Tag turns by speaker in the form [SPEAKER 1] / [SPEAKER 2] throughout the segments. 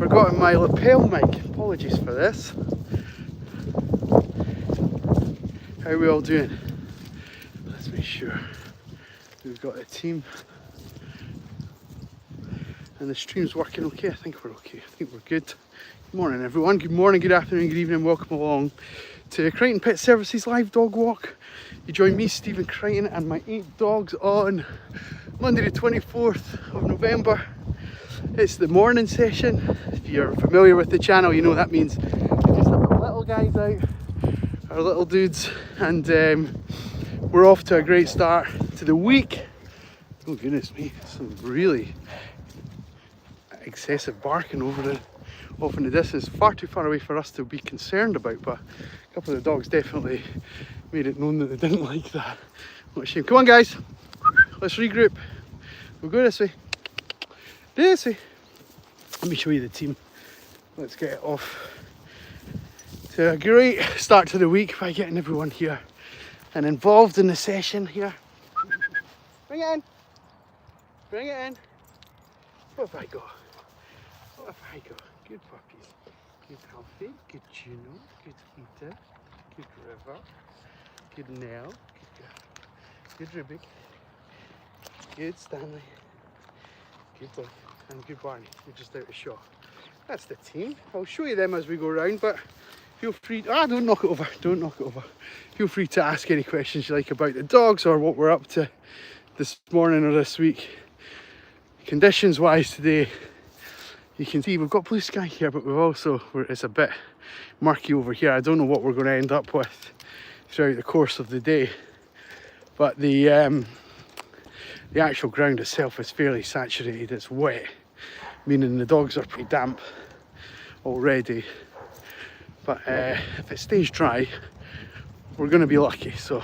[SPEAKER 1] forgotten my lapel mic. Apologies for this. How are we all doing? Let's make sure we've got a team. And the stream's working okay. I think we're okay. I think we're good. Good morning, everyone. Good morning, good afternoon, good evening. Welcome along to Crighton Pet Services live dog walk. You join me, Stephen Crighton, and my 8 dogs on Monday the 24th of November. It's the morning session. If you're familiar with the channel, you know that means we just have our little guys out, our little dudes, and we're off to a great start to the week. Oh goodness me, some really excessive barking off in the distance, far too far away for us to be concerned about, but a couple of the dogs definitely made it known that they didn't like that. What a shame. Come on guys, let's regroup. We'll go this way. This way. Let me show you the team. Let's get it off to a great start to the week by getting everyone here and involved in the session here. Bring it in. Bring it in. What have I got? What have I got? Good puppies. Good Alfie. Good Juno. Good Rita. Good River. Good Nell. Good Rubik. Good Stanley. Good Boy. And good Barney. You're just out of shot. That's the team. I'll show you them as we go around, but feel free to, don't knock it over. Don't knock it over. Feel free to ask any questions you like about the dogs or what we're up to this morning or this week. Conditions wise today, you can see we've got blue sky here, but we've also, it's a bit murky over here. I don't know what we're going to end up with throughout the course of the day, but the actual ground itself is fairly saturated. It's wet, meaning the dogs are pretty damp already, but if it stays dry, we're going to be lucky. So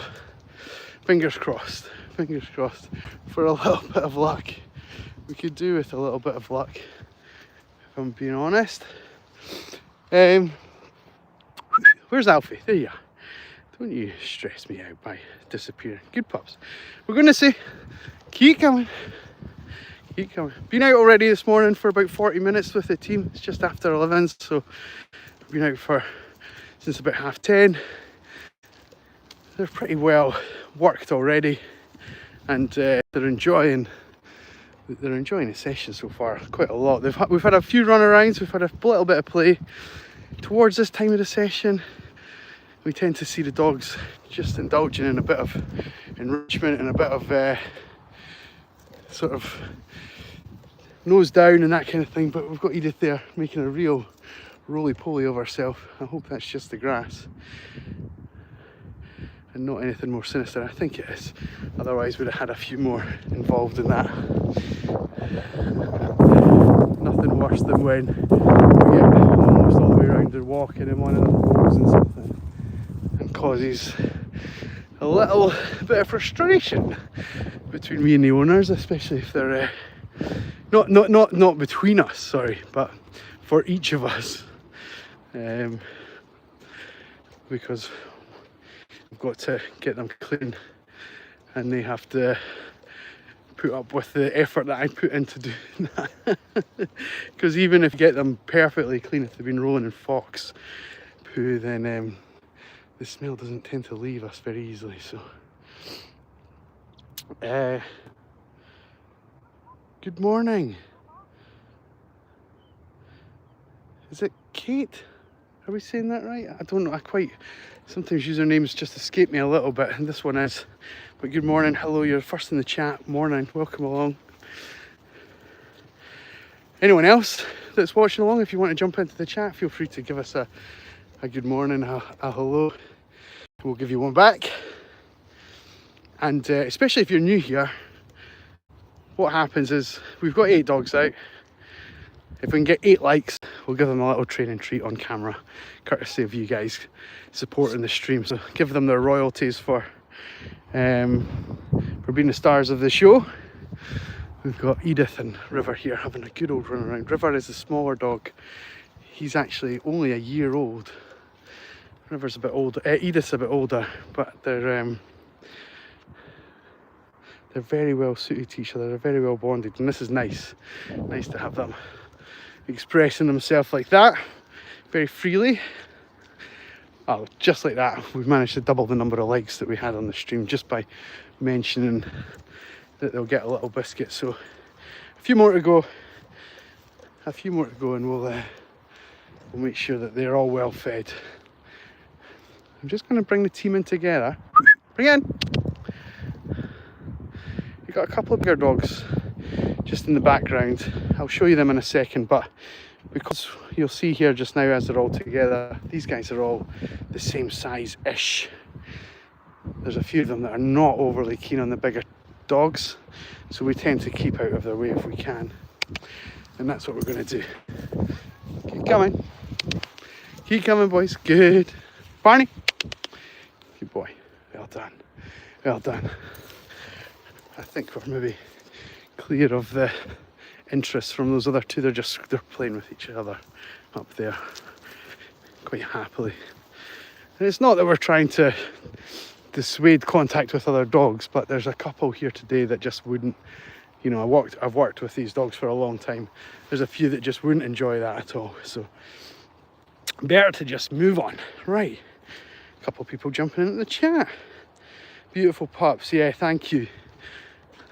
[SPEAKER 1] fingers crossed for a little bit of luck. We could do with a little bit of luck, if I'm being honest. Where's Alfie? There you are. Don't you stress me out by disappearing. Good pups. We're going to say, keep coming. Keep coming. Been out already this morning for about 40 minutes with the team. It's just after 11, so I've been out since about 10:30. They're pretty well worked already, and they're enjoying the session so far quite a lot. We've had a few run-arounds, we've had a little bit of play. Towards this time of the session, we tend to see the dogs just indulging in a bit of enrichment and a bit of sort of nose down and that kind of thing, but we've got Edith there making a real roly-poly of herself. I hope that's just the grass and not anything more sinister. I think it is, otherwise we'd have had a few more involved in that. Nothing worse than when we get almost all the way around and walking and one of them goes and something and causes a little bit of frustration between me and the owners, especially if they're not between us, sorry, but for each of us, because we've got to get them clean and they have to put up with the effort that I put into doing that. Because even if you get them perfectly clean, if they've been rolling in fox poo, then the smell doesn't tend to leave us very easily. So good morning. Is it Kate? Are we saying that right? I don't know. Sometimes usernames just escape me a little bit, and this one is. But good morning, hello, you're first in the chat. Morning, welcome along. Anyone else that's watching along, if you want to jump into the chat, feel free to give us a good morning, a hello. We'll give you one back. And especially if you're new here, what happens is we've got 8 dogs out. If we can get 8 likes, we'll give them a little training treat on camera, courtesy of you guys supporting the stream. So give them their royalties for being the stars of the show. We've got Edith and River here having a good old run around. River is a smaller dog. He's actually only a year old. River's a bit older. Edith's a bit older, but they're very well suited to each other. They're very well bonded, and this is nice to have them expressing himself like that, very freely. Oh, just like that, we've managed to double the number of likes that we had on the stream just by mentioning that they'll get a little biscuit. So a few more to go, and we'll make sure that they're all well fed. I'm just going to bring the team in together. Bring in! We've got a couple of bigger dogs just in the background. I'll show you them in a second, but because you'll see here just now as they're all together, these guys are all the same size-ish. There's a few of them that are not overly keen on the bigger dogs, so we tend to keep out of their way if we can. And that's what we're going to do. Keep coming. Keep coming, boys. Good. Barney. Good boy. Well done. Well done. I think we're maybe clear of the interest from those other two. They're playing with each other up there quite happily. And it's not that we're trying to dissuade contact with other dogs, but there's a couple here today that just wouldn't, you know, I've worked with these dogs for a long time. There's a few that just wouldn't enjoy that at all, so better to just move on. Right, a couple of people jumping in the chat. Beautiful pups. Yeah, thank you.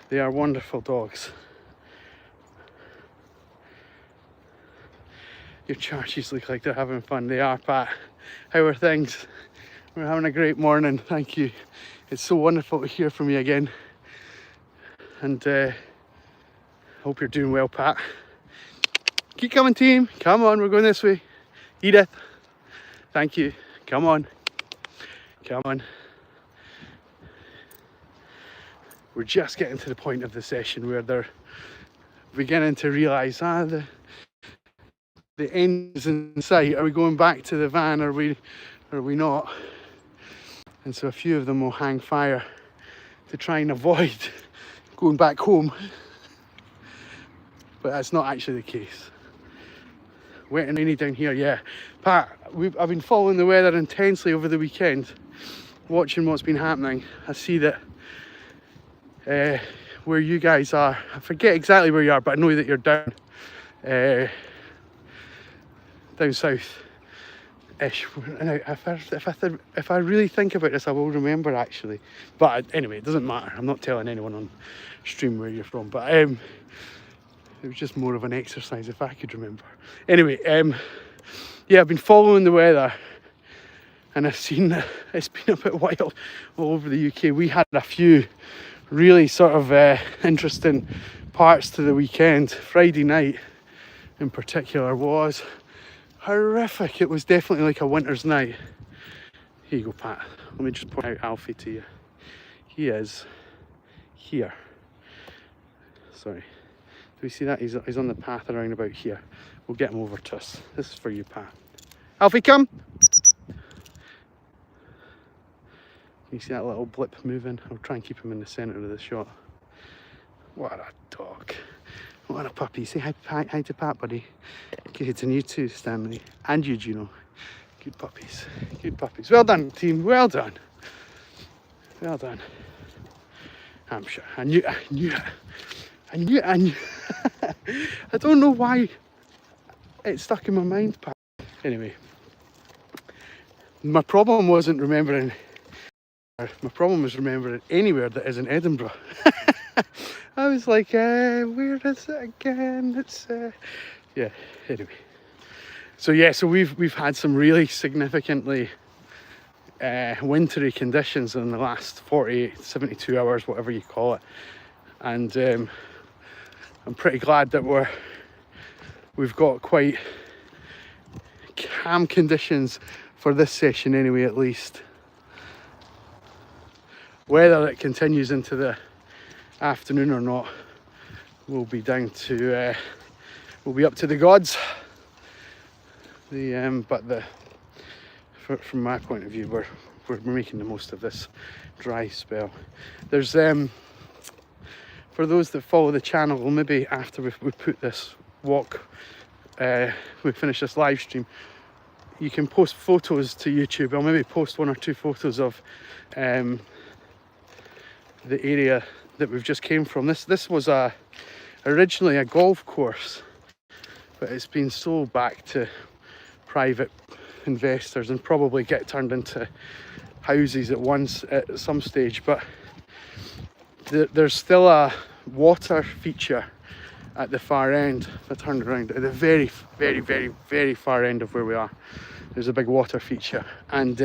[SPEAKER 1] They are wonderful dogs. Your charchies look like they're having fun. They are, Pat. How are things? We're having a great morning. Thank you. It's so wonderful to hear from you again. And hope you're doing well, Pat. Keep coming, team. Come on, we're going this way. Edith. Thank you. Come on. Come on. We're just getting to the point of the session where they're beginning to realise, the end is in sight. Are we going back to the van? Or are we not? And so a few of them will hang fire to try and avoid going back home. But that's not actually the case. Wet and rainy down here, yeah. Pat, I've been following the weather intensely over the weekend, watching what's been happening. I see that where you guys are, I forget exactly where you are, but I know that you're down south-ish. If I really think about this, I will remember actually. But anyway, it doesn't matter. I'm not telling anyone on stream where you're from. But it was just more of an exercise if I could remember. Anyway, yeah, I've been following the weather, and I've seen that it's been a bit wild all over the UK. We had a few really sort of interesting parts to the weekend. Friday night in particular was horrific. It was definitely like a winter's night. Here you go, Pat. Let me just point out Alfie to you. He is here. Sorry. Do we see that? He's on the path around about here. We'll get him over to us. This is for you, Pat. Alfie, come! You see that little blip moving? I'll try and keep him in the centre of the shot. What a dog. What a puppy. Say hi to Pat, buddy. Good, and you too, Stanley. And you, Gino. Good puppies. Good puppies. Well done, team. Well done. Well done. Hampshire. I knew it. I don't know why it stuck in my mind, Pat. Anyway. My problem wasn't remembering. My problem was remembering anywhere that isn't Edinburgh. I was like, where is it again? It's yeah, anyway. So we've had some really significantly wintry conditions in the last 48, 72 hours, whatever you call it. And I'm pretty glad that we've got quite calm conditions for this session anyway, at least. Whether it continues into the afternoon or not will be down to will be up to the gods. But from my point of view, we're making the most of this dry spell. There's for those that follow the channel, well, maybe after we put this walk, we finish this live stream, you can post photos to YouTube. I'll maybe post 1 or 2 photos of the area that we've just came from. This was originally a golf course but it's been sold back to private investors and probably get turned into houses at some stage. But there's still a water feature at the far end. If I turn around, at the very, very, very, very far end of where we are, there's a big water feature, and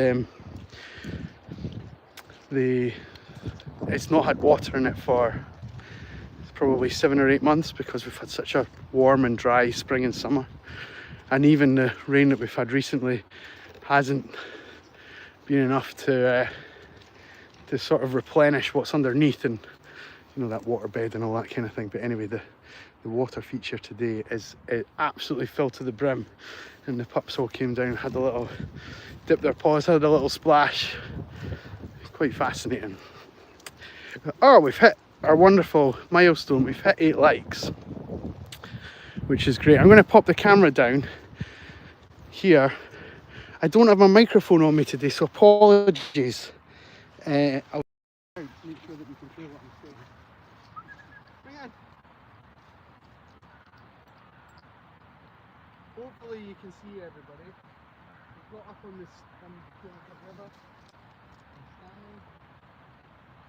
[SPEAKER 1] it's not had water in it for probably 7 or 8 months because we've had such a warm and dry spring and summer, and even the rain that we've had recently hasn't been enough to sort of replenish what's underneath, and you know, that waterbed and all that kind of thing. But anyway, the water feature today is absolutely filled to the brim, and the pups all came down, had a little dip their paws, had a little splash. Quite fascinating. Oh, we've hit our wonderful milestone. We've hit 8 likes, which is great. I'm going to pop the camera down here. I don't have my microphone on me today, so apologies. I'll make sure that we can hear what I'm saying. Bring on. Hopefully you can see everybody. We've got up on this river. And Stanley,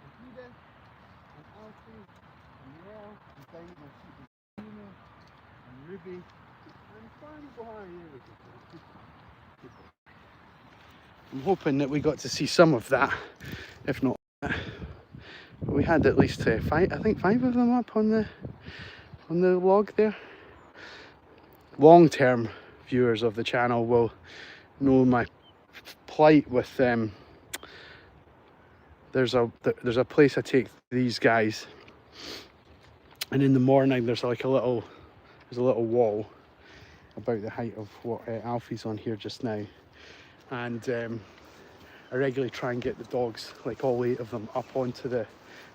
[SPEAKER 1] and Røde, and Alfie, and Mel, and Diamond, and Ruby, and Farm Boy. I'm hoping that we got to see some of that, if not. We had at least five of them up on the log there. Long-term viewers of the channel will know my plight with them. There's a place I take these guys, and in the morning there's a little wall about the height of what Alfie's on here just now, and I regularly try and get the dogs, like all 8 of them, up onto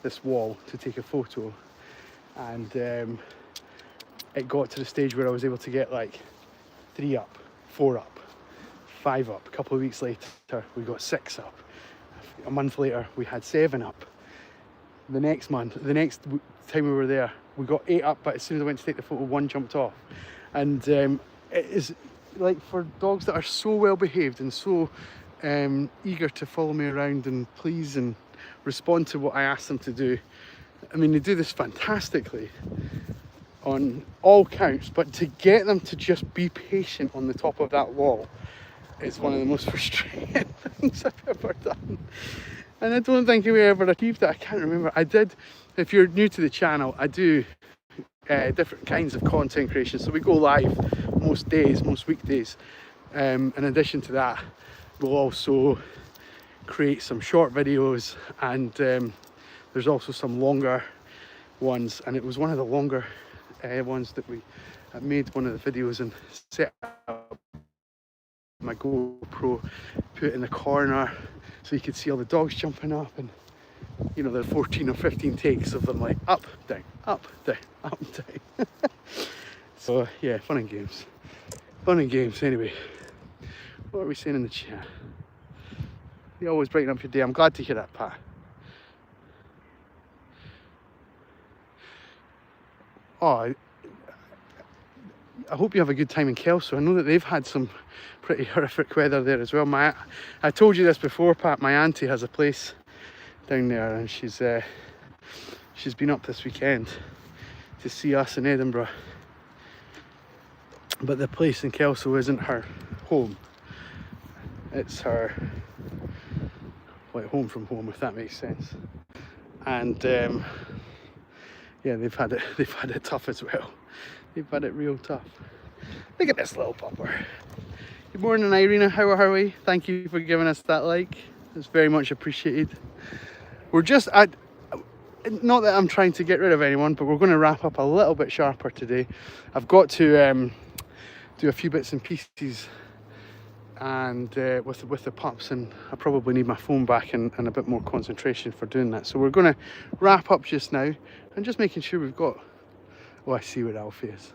[SPEAKER 1] this wall to take a photo, and it got to the stage where I was able to get like 3 up, 4 up, 5 up. A couple of weeks later we got 6 up. A month later we had 7 up. The next time we were there we got 8 up, but as soon as I went to take the photo, 1 jumped off. And it is like, for dogs that are so well behaved and so eager to follow me around and please and respond to what I ask them to do. I mean, they do this fantastically on all counts, but to get them to just be patient on the top of that wall is one of the most frustrating things I've ever done. And I don't think we ever achieved it. I can't remember. I did, if you're new to the channel, I do different kinds of content creation. So we go live most days, most weekdays. In addition to that, we'll also create some short videos, and there's also some longer ones. And it was one of the longer ones that I made one of the videos and set up my GoPro, put it in the corner so you could see all the dogs jumping up, and you know, there are 14 or 15 takes of them like up, down, up, down, up, down. So yeah, fun and games. Anyway, what are we saying in the chat? You always brighten up your day. I'm glad to hear that, Pat. Oh, I hope you have a good time in Kelso. I know that they've had some pretty horrific weather there as well. I told you this before, Pat. My auntie has a place down there, and she's been up this weekend to see us in Edinburgh. But the place in Kelso isn't her home. It's her, like, home from home, if that makes sense. And yeah, they've had it tough as well. They've had it real tough. Look at this little pupper. Good morning, Irina. How are we? Thank you for giving us that like. It's very much appreciated. We're just at, not that I'm trying to get rid of anyone, but we're going to wrap up a little bit sharper today. I've got to do a few bits and pieces, and with the pups, and I probably need my phone back and a bit more concentration for doing that. So we're going to wrap up just now and just making sure we've got. Oh, I see where Alfie is.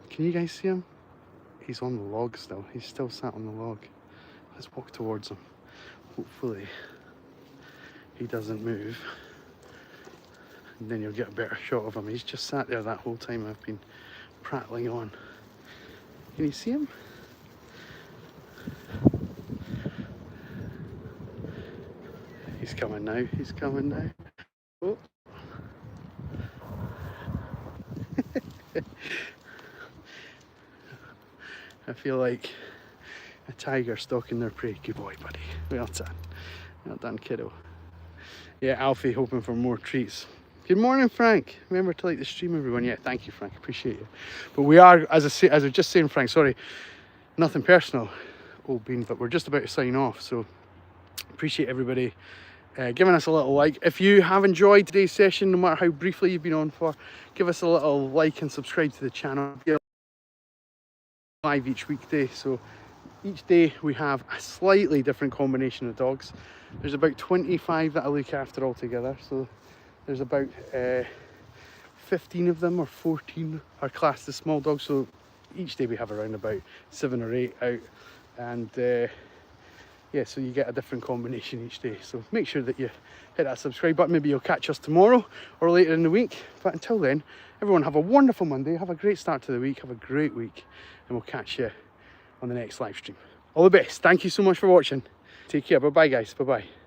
[SPEAKER 1] Can you guys see him? He's on the log still. He's still sat on the log. Let's walk towards him. Hopefully he doesn't move, and then you'll get a better shot of him. He's just sat there that whole time I've been prattling on. Can you see him? He's coming now, he's coming now. Oh. I feel like a tiger stalking their prey. Good boy, buddy. Well done. Well done, kiddo. Yeah, Alfie hoping for more treats. Good morning, Frank. Remember to like the stream, everyone. Yeah, thank you, Frank. Appreciate you. But we are, as I was just saying, Frank, sorry, nothing personal, old bean, but we're just about to sign off. So appreciate everybody giving us a little like. If you have enjoyed today's session, no matter how briefly you've been on for, give us a little like and subscribe to the channel. We're live each weekday, so each day we have a slightly different combination of dogs. There's about 25 that I look after altogether, so there's about 15 of them, or 14 are classed as small dogs, so each day we have around about 7 or 8 out, and yeah, so you get a different combination each day. So make sure that you hit that subscribe button. Maybe you'll catch us tomorrow or later in the week, but until then, everyone have a wonderful Monday, have a great start to the week, have a great week, and we'll catch you on the next live stream. All the best. Thank you so much for watching. Take care. Bye bye, guys. Bye bye.